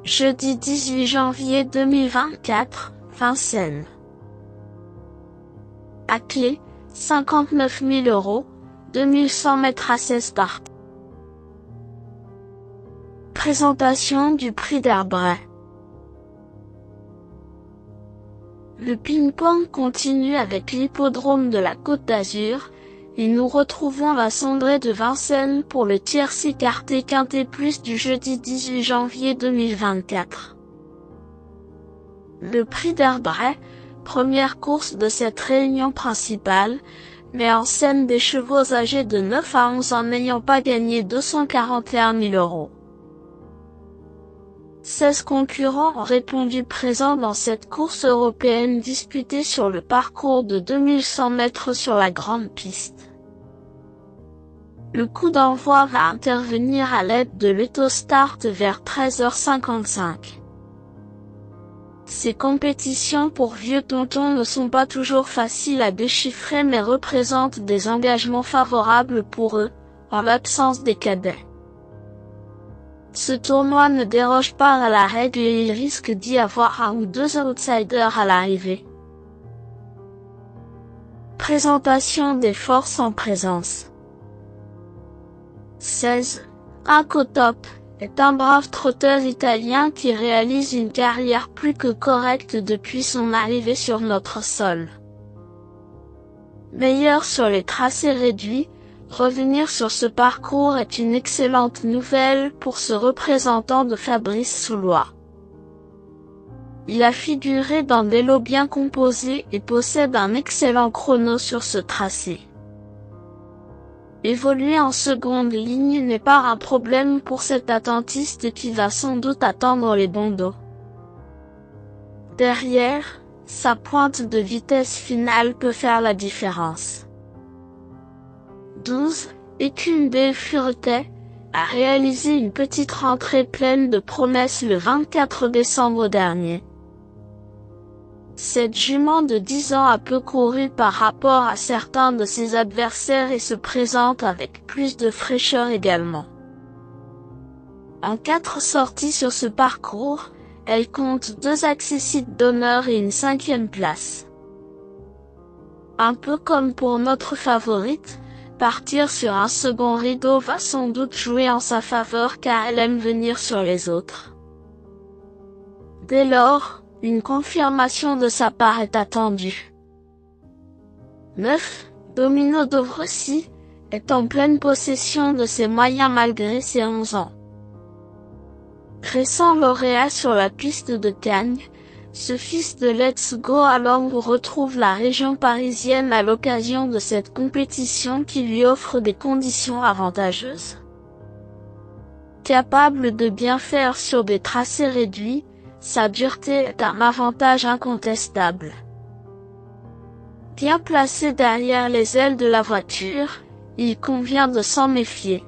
Jeudi 18 janvier 2024, Vincennes. À clé, 59 000 €, 2100 mètres à 16 start. Présentation du prix d'Herbray. Le ping-pong continue avec l'hippodrome de la Côte d'Azur, et nous retrouvons Vincent André de Vincennes pour le tiercé quarté quinté plus du jeudi 18 janvier 2024. Le prix d'Herbray, première course de cette réunion principale, met en scène des chevaux âgés de 9 à 11 ans n'ayant pas gagné 241 000 €. 16 concurrents ont répondu présents dans cette course européenne disputée sur le parcours de 2100 mètres sur la grande piste. Le coup d'envoi va intervenir à l'aide de l'Autostart vers 13h55. Ces compétitions pour vieux tontons ne sont pas toujours faciles à déchiffrer mais représentent des engagements favorables pour eux, en l'absence des cadets. Ce tournoi ne déroge pas à la règle et il risque d'y avoir un ou deux outsiders à l'arrivée. Présentation des forces en présence. 16. Incotop est un brave trotteur italien qui réalise une carrière plus que correcte depuis son arrivée sur notre sol. Meilleur sur les tracés réduits, revenir sur ce parcours est une excellente nouvelle pour ce représentant de Fabrice Soulois. Il a figuré dans des lots bien composés et possède un excellent chrono sur ce tracé. Évoluer en seconde ligne n'est pas un problème pour cet attentiste qui va sans doute attendre les bandeaux. Derrière, sa pointe de vitesse finale peut faire la différence. 12. Écume B. Furetet a réalisé une petite rentrée pleine de promesses le 24 décembre dernier. Cette jument de 10 ans a peu couru par rapport à certains de ses adversaires et se présente avec plus de fraîcheur également. En 4 sorties sur ce parcours, elle compte 2 accessites d'honneur et une 5e place. Un peu comme pour notre favorite, partir sur un second rideau va sans doute jouer en sa faveur car elle aime venir sur les autres. Dès lors, une confirmation de sa part est attendue. 9. Domino Dovrecy est en pleine possession de ses moyens malgré ses 11 ans. Récent lauréat sur la piste de Cagnes, ce fils de Let's Go Along retrouve la région parisienne à l'occasion de cette compétition qui lui offre des conditions avantageuses. Capable de bien faire sur des tracés réduits, sa dureté est un avantage incontestable. Bien placé derrière les ailes de la voiture, il convient de s'en méfier.